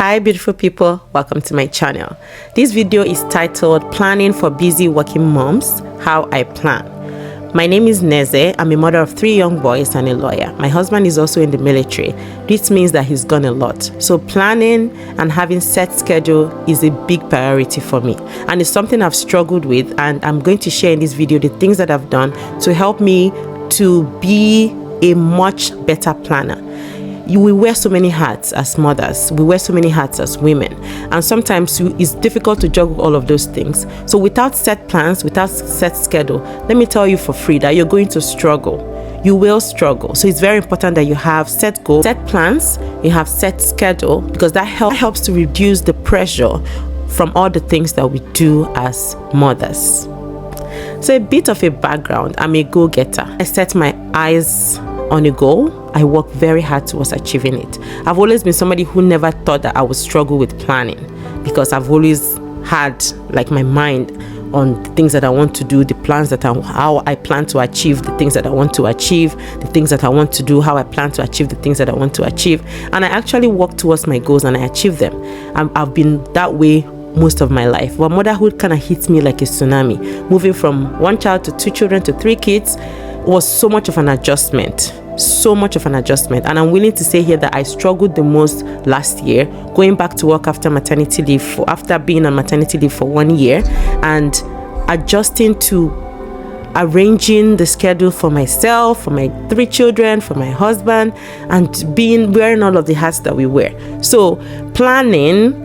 Hi beautiful people, welcome to my channel. This video is titled Planning for Busy Working Moms, How I Plan. My name is Neze. I'm a mother of 3 young boys and a lawyer. My husband is also in the military. This means that he's gone a lot. So planning and having set schedule is a big priority for me. And it's something I've struggled with, and I'm going to share in this video the things that I've done to help me to be a much better planner. We wear so many hats as mothers, we wear so many hats as women, and sometimes it's difficult to juggle all of those things. So without set plans, without set schedule, let me tell you for free that you're going to struggle. You will struggle. So it's very important that you have set goals, set plans, you have set schedule, because that helps to reduce the pressure from all the things that we do as mothers. So a bit of a background: I'm a go-getter. I set my eyes on a goal, I work very hard towards achieving it. I've always been somebody who never thought that I would struggle with planning, because I've always had like my mind on the things that I want to do, the plans that how I plan to achieve the things that I want to achieve, the things that I want to do, how I plan to achieve the things that I want to achieve, and I actually work towards my goals and I achieve them. I've been that way most of my life, but motherhood kind of hits me like a tsunami. Moving from 1 child to 2 children to 3 kids was so much of an adjustment, and I'm willing to say here that I struggled the most last year, going back to work after maternity leave, after being on maternity leave for 1 year, and adjusting to arranging the schedule for myself, for my 3 children, for my husband, and wearing all of the hats that we wear. So planning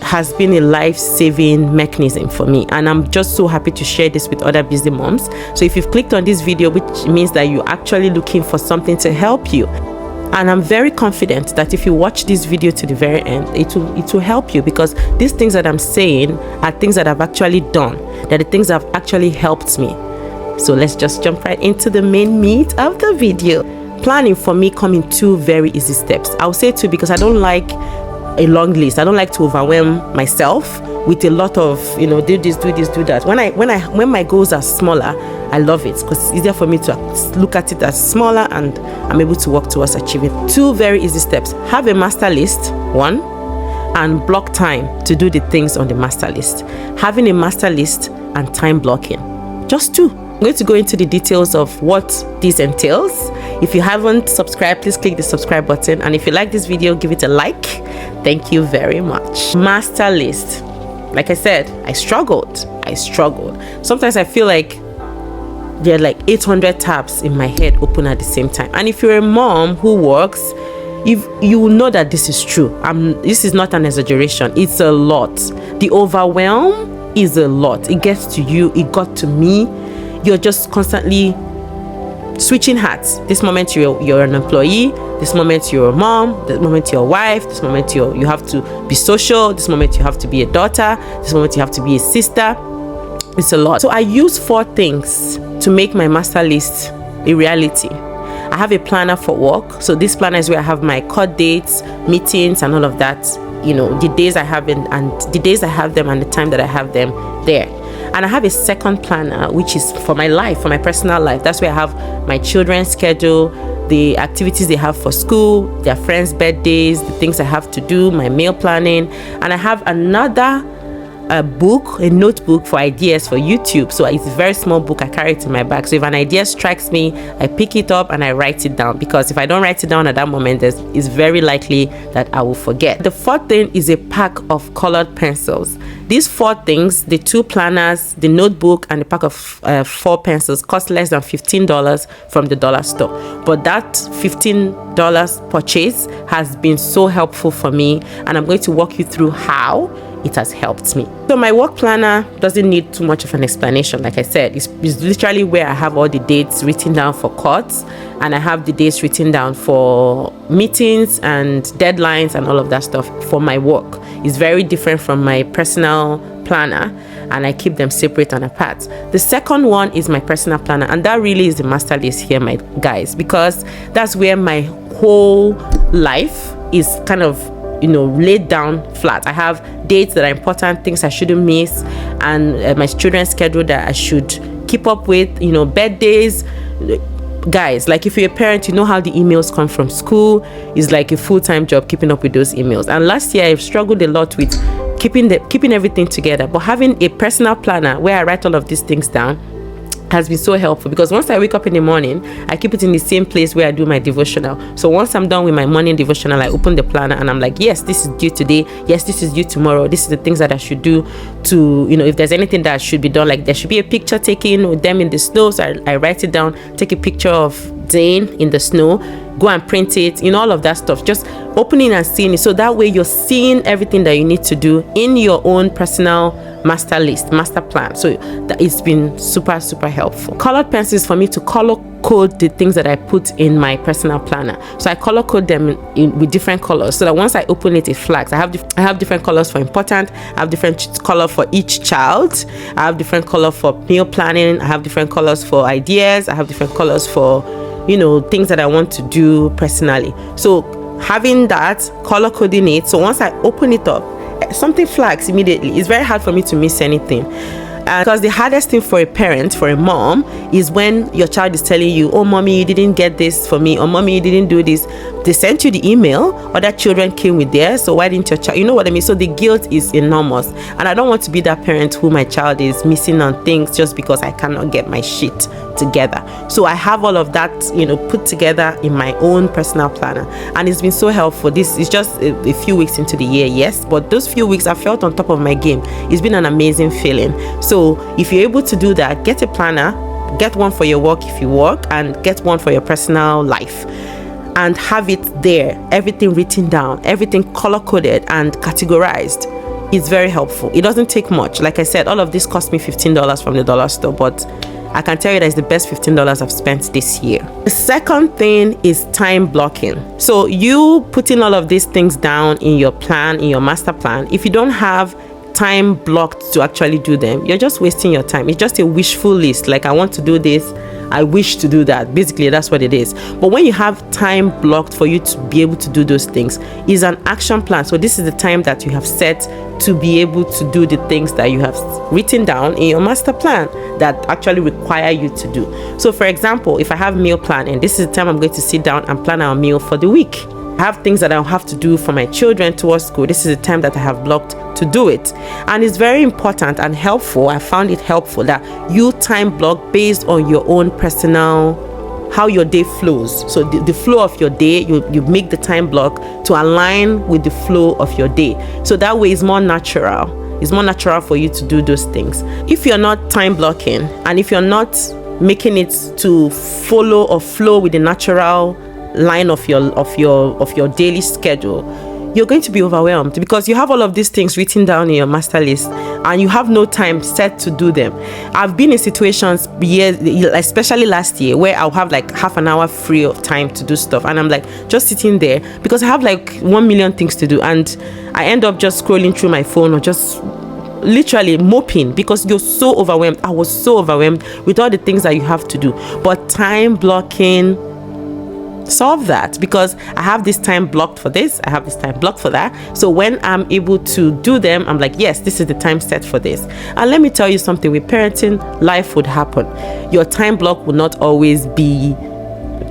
has been a life-saving mechanism for me, and I'm just so happy to share this with other busy moms. So if you've clicked on this video, which means that you're actually looking for something to help you, and I'm very confident that if you watch this video to the very end, it will help you, because these things that I'm saying are things that I've actually done. They're the things that have actually helped me. So let's just jump right into the main meat of the video. Planning for me come in 2 very easy steps. I'll say 2 because I don't like a long list. I don't like to overwhelm myself with a lot of, do this, do this, do that. When my goals are smaller, I love it, because it's easier for me to look at it as smaller, and I'm able to work towards achieving. 2 very easy steps: have a master list, 1, and block time to do the things on the master list. Having a master list and time blocking, just 2. I'm going to go into the details of what this entails. If you haven't subscribed, please click the subscribe button, and if you like this video, give it a like. Thank you very much. Master list. Like I said, I struggled. Sometimes I feel like there are like 800 tabs in my head open at the same time. And if you're a mom who works, you will know that this is true. This is not an exaggeration. It's a lot. The overwhelm is a lot. It gets to you. It got to me. You're just constantly switching hats. This moment you're an employee, this moment you're a mom, this moment you're a wife, this moment you have to be social, this moment you have to be a daughter, this moment you have to be a sister. It's a lot. So I use 4 things to make my master list a reality. I have a planner for work. So this planner is where I have my court dates, meetings, and all of that. The days I have and the days I have them and the time that I have them there. And I have a second planner, which is for my life, for my personal life. That's where I have my children's schedule, the activities they have for school, their friends' birthdays, the things I have to do, my meal planning. And I have another a notebook for ideas for YouTube. So it's a very small book. I carry it in my bag. So if an idea strikes me, I pick it up and I write it down, because if I don't write it down at that moment, it's very likely that I will forget. The 4th thing is a pack of colored pencils. These 4 things, the 2 planners, the notebook, and the pack of 4 pencils, cost less than $15 from the dollar store. But that $15 purchase has been so helpful for me, and I'm going to walk you through how it has helped me. So my work planner doesn't need too much of an explanation. Like I said, it's literally where I have all the dates written down for courts, and I have the dates written down for meetings and deadlines and all of that stuff for my work. It's very different from my personal planner, and I keep them separate and apart. The second one is my personal planner, and that really is the master list here, my guys, because that's where my whole life is kind of laid down flat. I have dates that are important, things I shouldn't miss, and my children's schedule that I should keep up with, birthdays, guys, like if you're a parent, you know how the emails come from school. It's like a full-time job keeping up with those emails. And last year I've struggled a lot with keeping everything together, but having a personal planner where I write all of these things down has been so helpful, because once I wake up in the morning, I keep it in the same place where I do my devotional. So once I'm done with my morning devotional, I open the planner and I'm like, yes, this is due today, yes, this is due tomorrow, this is the things that I should do to, if there's anything that should be done, like there should be a picture taken with them in the snow, so I write it down, take a picture of Zane in the snow, go and print it, all of that stuff, just opening and seeing it, so that way you're seeing everything that you need to do in your own personal master plan. So that it's been super helpful. Colored pencils for me to color code the things that I put in my personal planner. So I color code them with different colors, so that once I open it, it flags. I have different colors for important, I have different color for each child, I have different color for meal planning, I have different colors for ideas, I have different colors for things that I want to do personally. So having that color coding it, so once I open it up, something flags immediately. It's very hard for me to miss anything, because the hardest thing for a parent, for a mom, is when your child is telling you, oh mommy, you didn't get this for me, or mommy, you didn't do this. They sent you the email, other children came with theirs, so why didn't your child? You know what I mean? So the guilt is enormous, and I don't want to be that parent who my child is missing on things just because I cannot get my shit together. So I have all of that put together in my own personal planner, and it's been so helpful. This is just a few weeks into the year, yes, but those few weeks I felt on top of my game. It's been an amazing feeling. So if you're able to do that, get a planner, get one for your work if you work, and get one for your personal life, and have it there, everything written down, everything color coded and categorized. It's very helpful. It doesn't take much. Like I said, all of this cost me $15 from the dollar store, but I can tell you that it's the best $15 I've spent this year. The second thing is time blocking. So you putting all of these things down in your plan, in your master plan, if you don't have time blocked to actually do them, you're just wasting your time. It's just a wishful list, like I want to do this, I wish to do that. Basically, that's what it is. But when you have time blocked for you to be able to do those things, is an action plan. So this is the time that you have set to be able to do the things that you have written down in your master plan that actually require you to do. So for example, if I have meal planning, this is the time I'm going to sit down and plan our meal for the week. I have things that I'll have to do for my children towards school. This is the time that I have blocked to do it. And it's very important and helpful. I found it helpful that you time block based on your own personal, how your day flows. So the flow of your day, you make the time block to align with the flow of your day. So that way it's more natural. It's more natural for you to do those things. If you're not time blocking, and if you're not making it to follow or flow with the natural line of your daily schedule, you're going to be overwhelmed, because you have all of these things written down in your master list and you have no time set to do them. I've been in situations especially last year, where I'll have like half an hour free of time to do stuff, and I'm like just sitting there because I have like 1 million things to do, and I end up just scrolling through my phone or just literally moping because you're so overwhelmed. I was so overwhelmed with all the things that you have to do. But time blocking solve that, because I have this time blocked for this, I have this time blocked for that. So when I'm able to do them, I'm like, yes, this is the time set for this. And let me tell you something, with parenting, life would happen. Your time block will not always be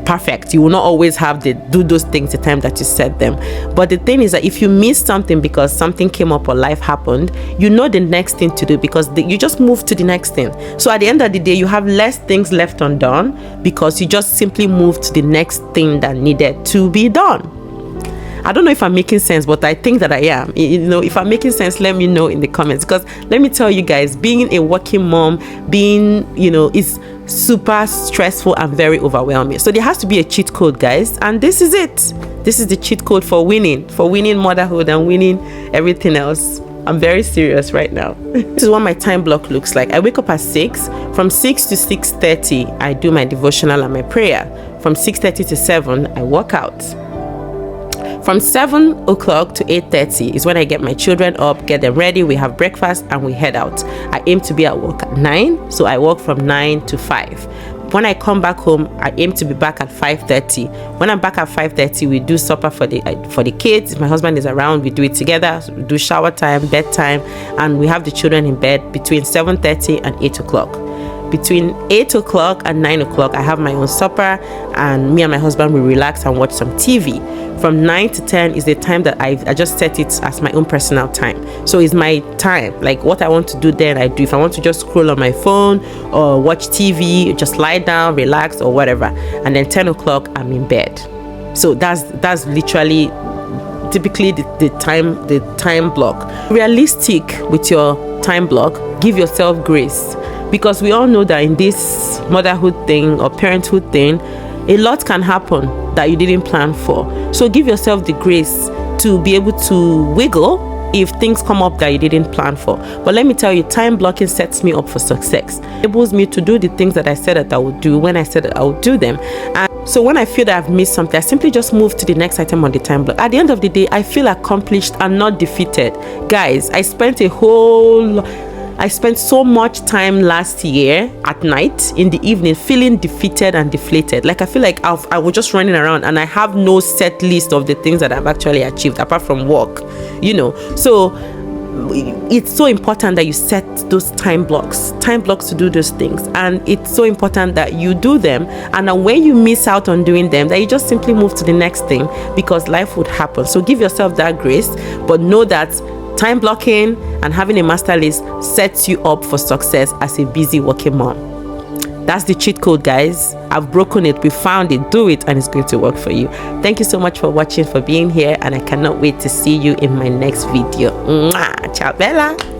perfect. You will not always have to do those things the time that you set them. But the thing is that if you miss something because something came up or life happened, you know the next thing to do, because you just move to the next thing. So at the end of the day, you have less things left undone because you just simply moved to the next thing that needed to be done. I don't know if I'm making sense, but I think that I am. If I'm making sense, let me know in the comments, because let me tell you guys, being a working mom, is super stressful and very overwhelming. So there has to be a cheat code, guys, and this is it. This is the cheat code for winning motherhood and winning everything else. I'm very serious right now. This is what my time block looks like. I wake up at 6. From 6 to 6:30, I do my devotional and my prayer. From 6:30 to 7, I work out. From 7 o'clock to 8:30 is when I get my children up, get them ready, we have breakfast, and we head out. I aim to be at work at 9, so I work from 9 to 5. When I come back home, I aim to be back at 5:30. When I'm back at 5:30, we do supper for the kids. If my husband is around, we do it together. So we do shower time, bedtime, and we have the children in bed between 7:30 and 8 o'clock. between 8 o'clock and 9 o'clock, I have my own supper, and me and my husband will relax and watch some TV. From 9 to 10 is the time that I just set it as my own personal time. So it's my time. Like what I want to do then I do. If I want to just scroll on my phone or watch TV, just lie down, relax or whatever. And then 10 o'clock, I'm in bed. So that's literally typically the time block. Realistic with your time block. Give yourself grace, because we all know that in this motherhood thing or parenthood thing, a lot can happen that you didn't plan for. So give yourself the grace to be able to wiggle if things come up that you didn't plan for. But let me tell you, time blocking sets me up for success. It enables me to do the things that I said that I would do when I said that I would do them. And so when I feel that I've missed something, I simply just move to the next item on the time block. At the end of the day, I feel accomplished and not defeated. Guys, I spent so much time last year at night in the evening feeling defeated and deflated. Like I feel like I was just running around and I have no set list of the things that I've actually achieved apart from work, you know. So it's so important that you set those time blocks to do those things, and it's so important that you do them, and then when you miss out on doing them, that you just simply move to the next thing, because life would happen. So give yourself that grace, but know that time blocking and having a master list sets you up for success as a busy working mom. That's the cheat code, guys. I've broken it. We found it. Do it, and it's going to work for you. Thank you so much for watching, for being here, and I cannot wait to see you in my next video. Mwah! Ciao, Bella.